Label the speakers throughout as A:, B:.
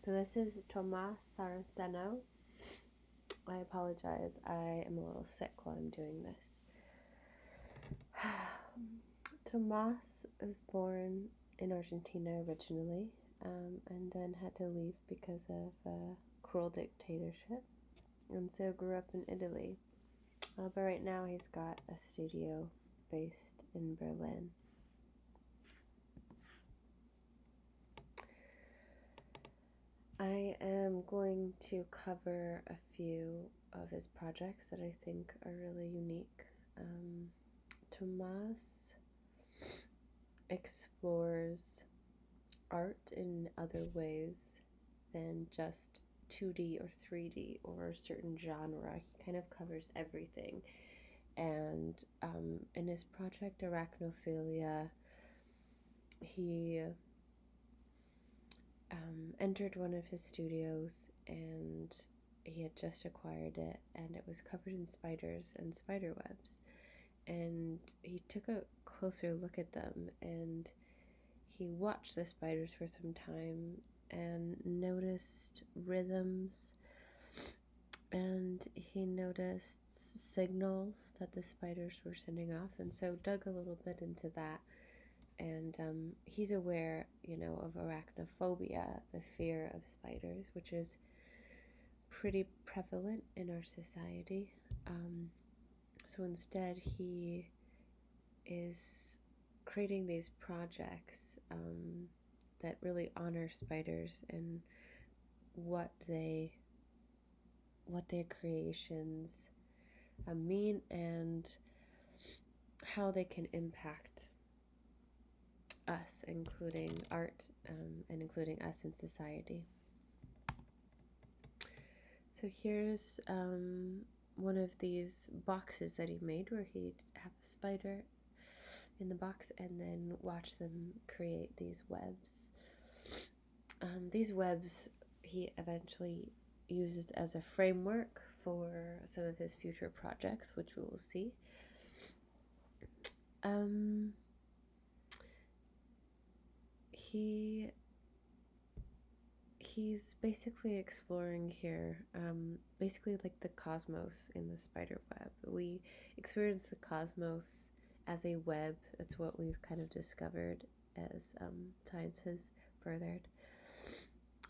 A: So this is Toma Saraceno. I apologize, I am a little sick while I'm doing this. Tomas was born in Argentina originally, and then had to leave because of a cruel dictatorship, and so grew up in Italy. But right now he's got a studio based in Berlin. I am going to cover a few of his projects that I think are really unique. Tomas explores art in other ways than just 2D or 3D or a certain genre. He kind of covers everything. And in his project Arachnophilia, he entered one of his studios, and he had just acquired it, and it was covered in spiders and spider webs. And he took a closer look at them, and he watched the spiders for some time and noticed rhythms, and he noticed signals that the spiders were sending off, and so dug a little bit into that. And he's aware, of arachnophobia, the fear of spiders, which is pretty prevalent in our society. So instead, he is creating these projects that really honor spiders and what their creations mean, and how they can impact us, including art, and including us in society. So here's one of these boxes that he made, where he'd have a spider in the box and then watch them create these webs. These webs he eventually uses as a framework for some of his future projects, which we will see. He's basically exploring here, basically like the cosmos in the spider web. We experience the cosmos as a web. That's what we've kind of discovered as science has furthered.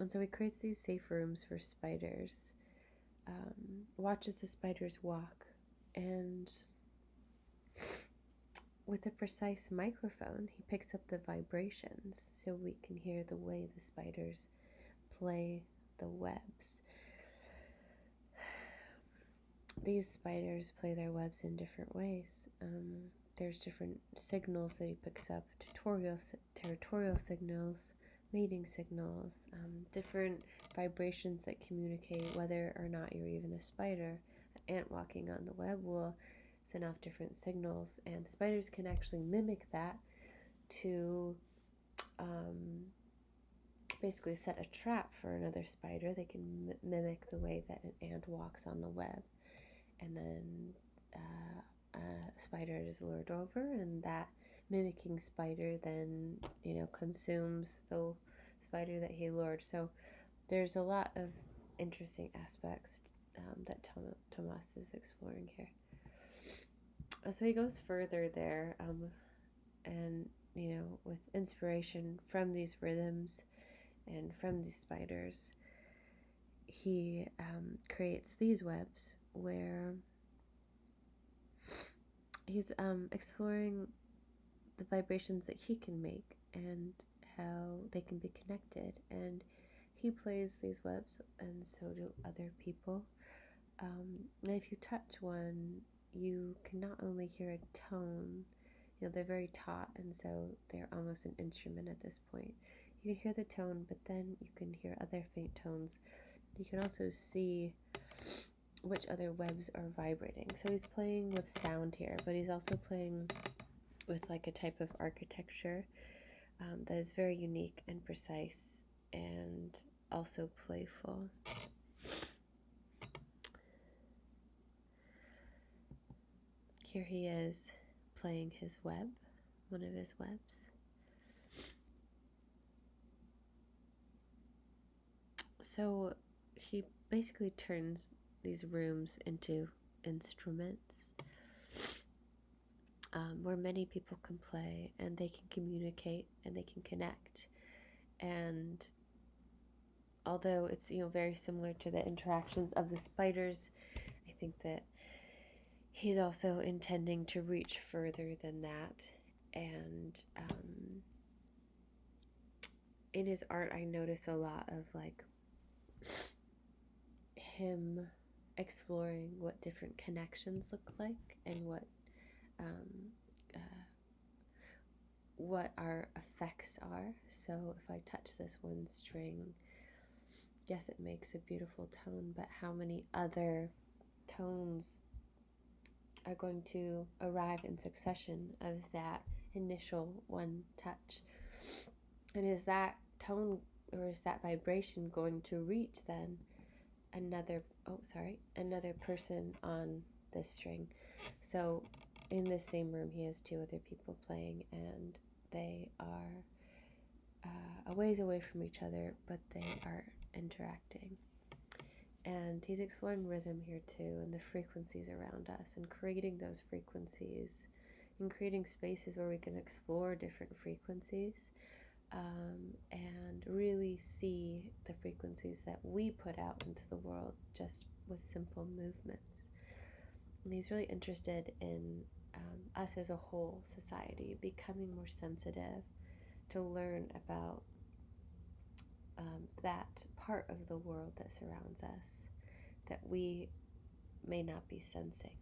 A: And so he creates these safe rooms for spiders, watches the spiders walk, and with a precise microphone, he picks up the vibrations so we can hear the way the spiders play the webs. These spiders play their webs in different ways. There's different signals that he picks up, territorial signals, mating signals, different vibrations that communicate whether or not you're even a spider. An ant walking on the web will send off different signals, and spiders can actually mimic that to basically set a trap for another spider. They can mimic the way that an ant walks on the web, and then a spider is lured over, and that mimicking spider then consumes the spider that he lured. So there's a lot of interesting aspects that Tomas is exploring here. So he goes further there, and with inspiration from these rhythms and from these spiders, he creates these webs where he's exploring the vibrations that he can make and how they can be connected. And he plays these webs, and so do other people. And if you touch one, you can not only hear a tone, they're very taut, and so they're almost an instrument at this point. You can hear the tone, but then you can hear other faint tones. You can also see which other webs are vibrating. So he's playing with sound here, but he's also playing with like a type of architecture that is very unique and precise and also playful. Here he is playing his web, one of his webs. So he basically turns these rooms into instruments, where many people can play and they can communicate and they can connect. And although it's very similar to the interactions of the spiders, I think that he's also intending to reach further than that. And in his art, I notice a lot of like him exploring what different connections look like and um, uh, what our effects are. So if I touch this one string, yes, it makes a beautiful tone, but how many other tones are going to arrive in succession of that initial one touch? And is that tone or is that vibration going to reach then another person on this string? So in this same room he has two other people playing, and they are a ways away from each other, but they are interacting. And he's exploring rhythm here too, and the frequencies around us, and creating those frequencies, and creating spaces where we can explore different frequencies, and really see the frequencies that we put out into the world just with simple movements. And he's really interested in us as a whole society becoming more sensitive to learn about that part of the world that surrounds us that we may not be sensing.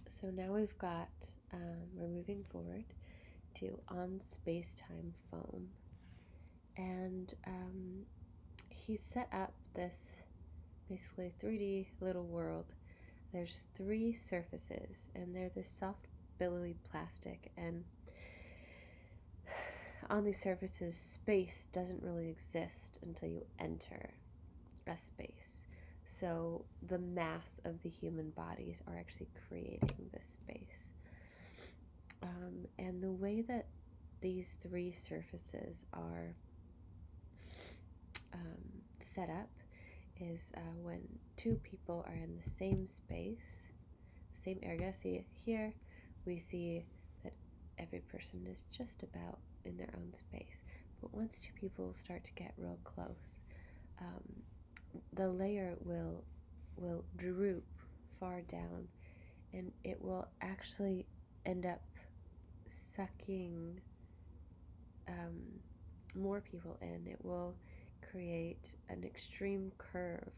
A: So now we've got, we're moving forward to on space-time foam. And he set up this basically 3D little world. There's 3 surfaces, and they're this soft, billowy plastic, and on these surfaces, space doesn't really exist until you enter a space. So the mass of the human bodies are actually creating this space. And the way that these 3 surfaces are set up is when 2 people are in the same space, same area. See here, we see that every person is just about in their own space. But once 2 people start to get real close, the layer will droop far down, and it will actually end up sucking more people in. It will create an extreme curve,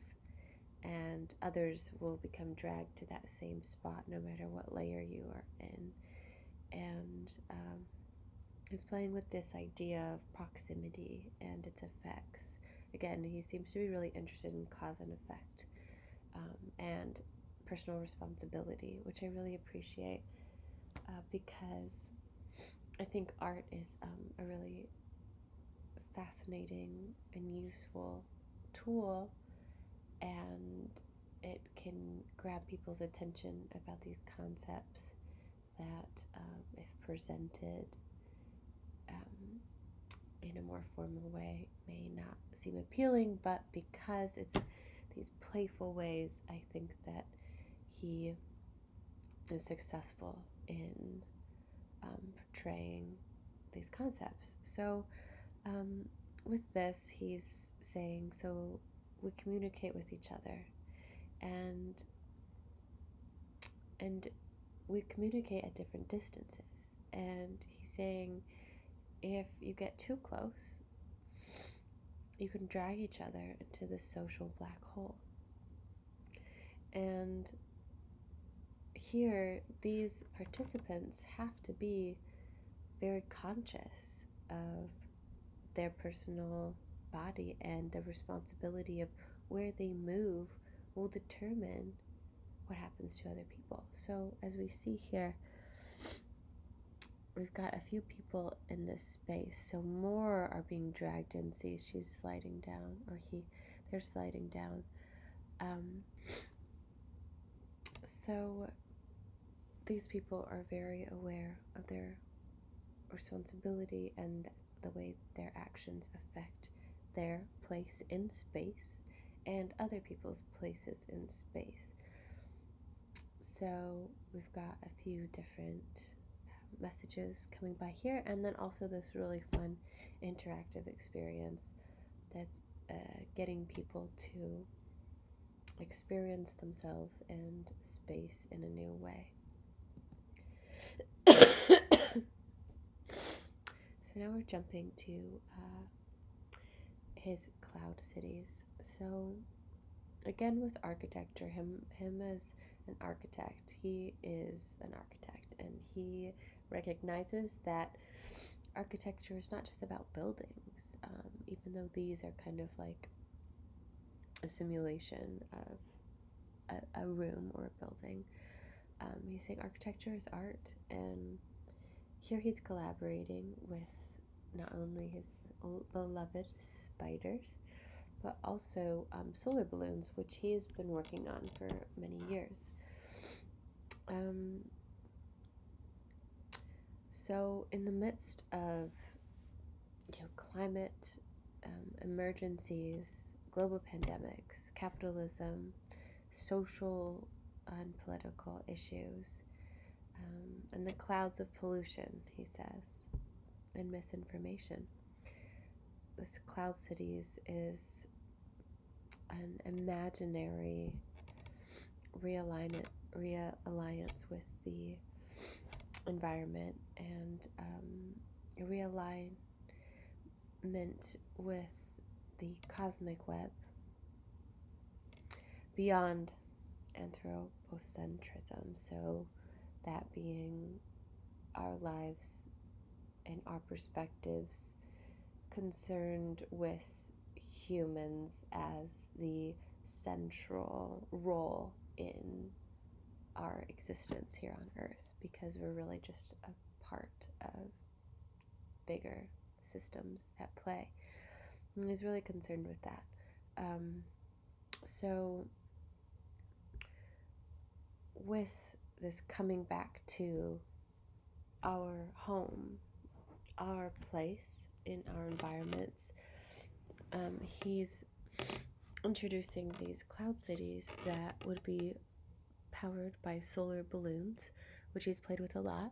A: and others will become dragged to that same spot no matter what layer you are in. And he's playing with this idea of proximity and its effects. Again, he seems to be really interested in cause and effect, and personal responsibility, which I really appreciate, because I think art is a really fascinating and useful tool, and it can grab people's attention about these concepts that, if presented in a more formal way, may not seem appealing, but because it's these playful ways, I think that he is successful in portraying these concepts. So with this, he's saying, so we communicate with each other, and we communicate at different distances. And he's saying, if you get too close, you can drag each other into this social black hole. And here, these participants have to be very conscious of their personal body, and the responsibility of where they move will determine what happens to other people. So as we see here, we've got a few people in this space, so more are being dragged in. See, she's sliding down, or they're sliding down. So these people are very aware of their responsibility and the way their actions affect their place in space and other people's places in space. So we've got a few different messages coming by here, and then also this really fun interactive experience that's getting people to experience themselves and space in a new way. So now we're jumping to his cloud cities. So again, with architecture, him as an architect, he is an architect, and he recognizes that architecture is not just about buildings, even though these are kind of like a simulation of a room or a building. He's saying architecture is art, and here he's collaborating with not only his beloved spiders, but also solar balloons, which he has been working on for many years. So in the midst of climate emergencies, global pandemics, capitalism, social and political issues, and the clouds of pollution, he says, and misinformation, this Cloud Cities is an imaginary realignment with the environment, and a realignment with the cosmic web beyond anthropocentrism. So that being our lives and our perspectives concerned with humans as the central role in our existence here on Earth, because we're really just a part of bigger systems at play. And he's really concerned with that. So with this coming back to our home, our place in our environments, he's introducing these cloud cities that would be powered by solar balloons, which he's played with a lot.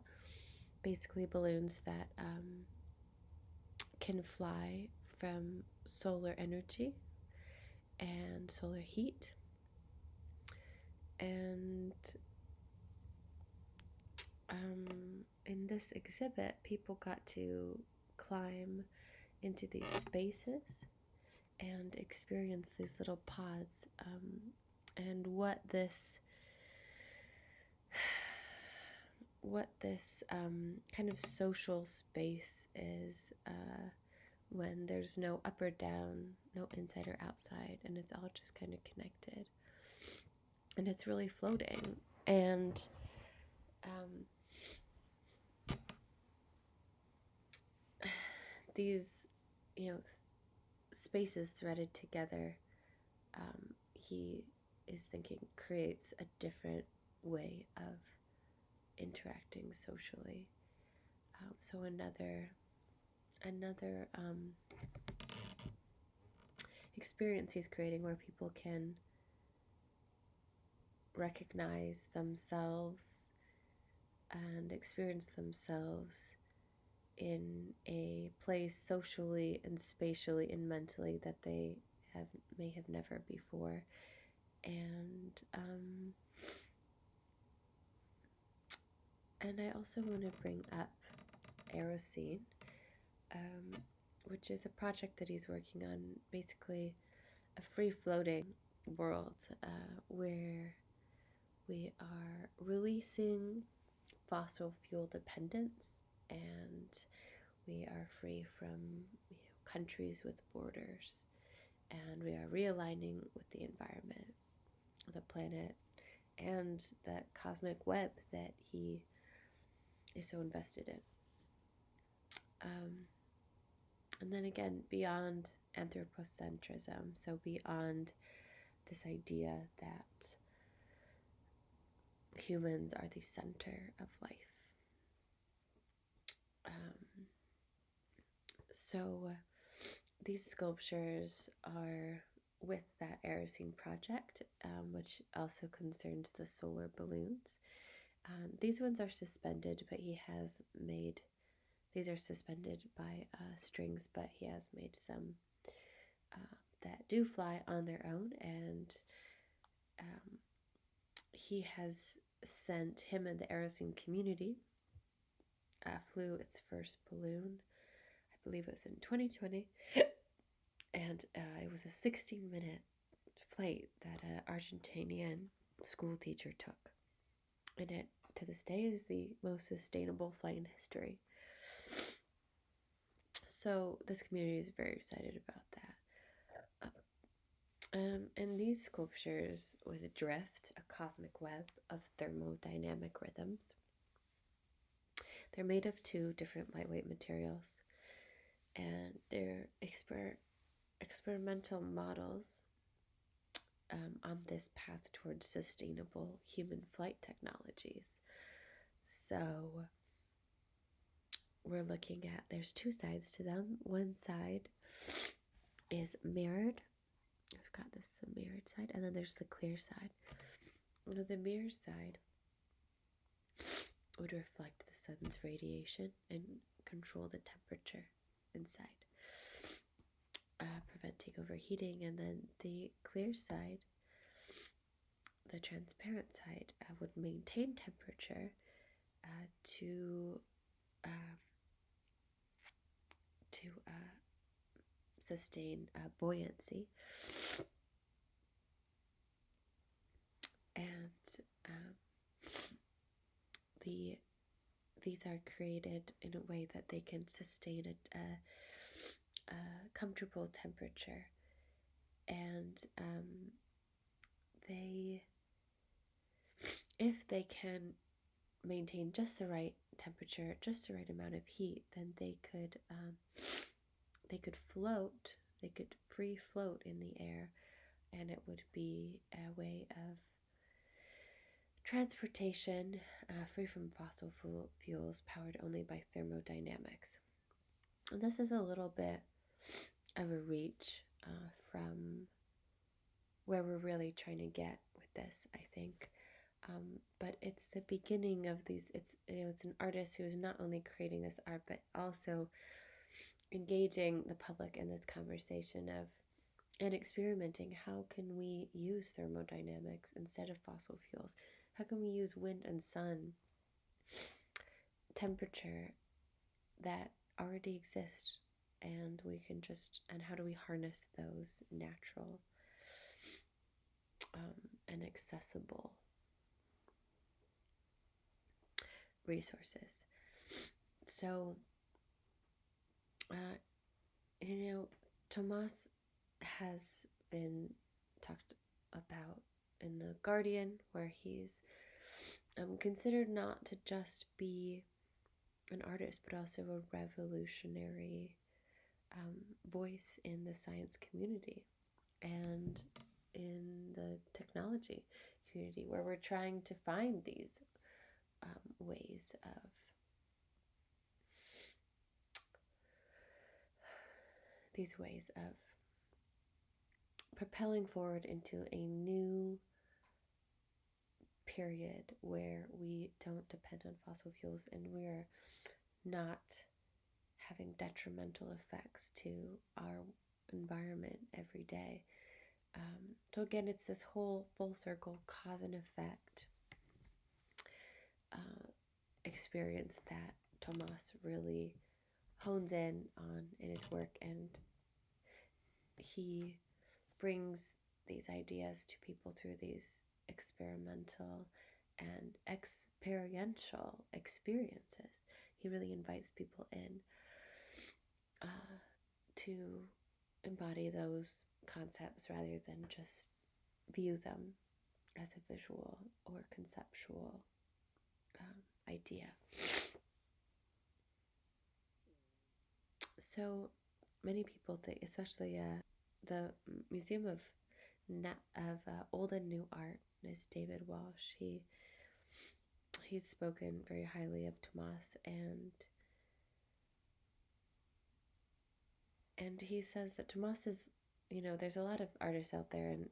A: Basically balloons that can fly from solar energy and solar heat. And in this exhibit, people got to climb into these spaces and experience these little pods, and what this kind of social space is, when there's no up or down, no inside or outside, and it's all just kind of connected, and it's really floating. And these spaces threaded together, he is thinking creates a different way of interacting socially. So another experience he's creating where people can recognize themselves and experience themselves in a place socially and spatially and mentally that they may have never before. And I also want to bring up Aeroscene, which is a project that he's working on, basically a free-floating world where we are releasing fossil fuel dependence, and we are free from countries with borders, and we are realigning with the environment, the planet, and that cosmic web that he is so invested in. And then again, beyond anthropocentrism, so beyond this idea that humans are the center of life. So these sculptures are with that Erisine project, which also concerns the solar balloons. These ones are suspended, but he has made, these are suspended by strings, but he has made some that do fly on their own, and he has sent, him and the Erisine community flew its first balloon. I believe it was in 2020, and it was a 16-minute flight that an Argentinian school teacher took, and it to this day is the most sustainable flight in history. So this community is very excited about that. And these sculptures with drift, a cosmic web of thermodynamic rhythms. They're made of two different lightweight materials, and they're experimental models on this path towards sustainable human flight technologies. So we're looking at, there's two sides to them. One side is mirrored. I've got this, the mirrored side, and then there's the clear side. The mirrored side would reflect the sun's radiation and control the temperature inside, preventing overheating. And then the clear side, the transparent side, would maintain temperature to sustain buoyancy. And these are created in a way that they can sustain a comfortable temperature, and if they can maintain just the right temperature, just the right amount of heat, then they could float. They could free float in the air, and it would be a way of transportation free from fossil fuels, powered only by thermodynamics. And this is a little bit of a reach from where we're really trying to get with this, I think. But it's the beginning of these. It's an artist who is not only creating this art, but also engaging the public in this conversation of, and experimenting, how can we use thermodynamics instead of fossil fuels? How can we use wind and sun, temperature that already exist, and we can just, and how do we harness those natural and accessible resources? So, Tomas has been talked about in The Guardian, where he's considered not to just be an artist, but also a revolutionary voice in the science community and in the technology community, where we're trying to find these ways of propelling forward into a new period where we don't depend on fossil fuels, and we're not having detrimental effects to our environment every day. So again, it's this whole full circle cause and effect experience that Tomas really hones in on in his work, and he brings these ideas to people through these experimental and experiential experiences. He really invites people in to embody those concepts rather than just view them as a visual or conceptual idea. So many people think, especially the Museum of Old and New Art, is David Walsh. He's spoken very highly of Tomas, and And he says that Tomas is, there's a lot of artists out there and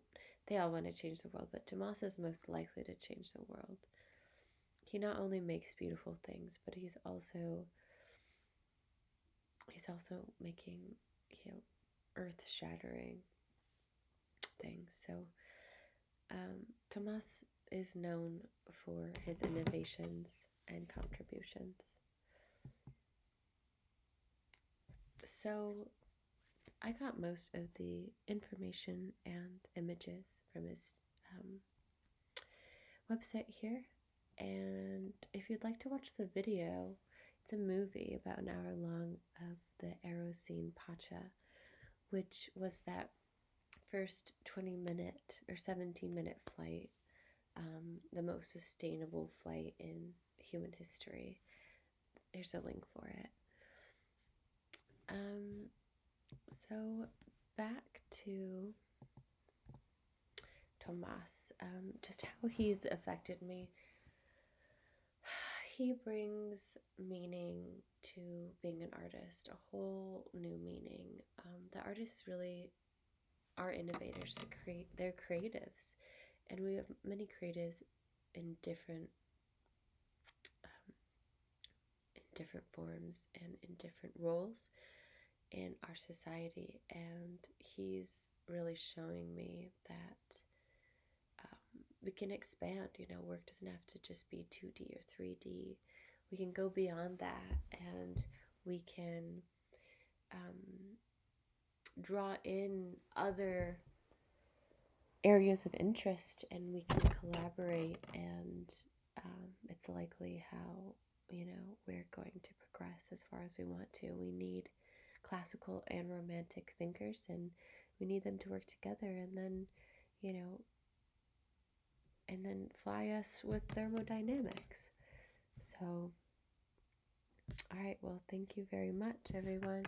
A: they all want to change the world, but Tomas is most likely to change the world. He not only makes beautiful things, but he's also making, earth-shattering things. So Tomas is known for his innovations and contributions. So I got most of the information and images from his website here. And if you'd like to watch the video, it's a movie about an hour long of the Aerosine Pacha, which was that first 20-minute or 17-minute flight, the most sustainable flight in human history. There's a link for it. So back to Tomas, just how he's affected me. He brings meaning to being an artist, a whole new meaning. The artists really are innovators. They're creatives, and we have many creatives in different forms and in different roles in our society. And he's really showing me that we can expand. Work doesn't have to just be 2D or 3D. We can go beyond that, and we can draw in other areas of interest, and we can collaborate, and it's likely how we're going to progress as far as we want to. We need classical and romantic thinkers, and we need them to work together, and then fly us with thermodynamics. So, all right, well, thank you very much, everyone.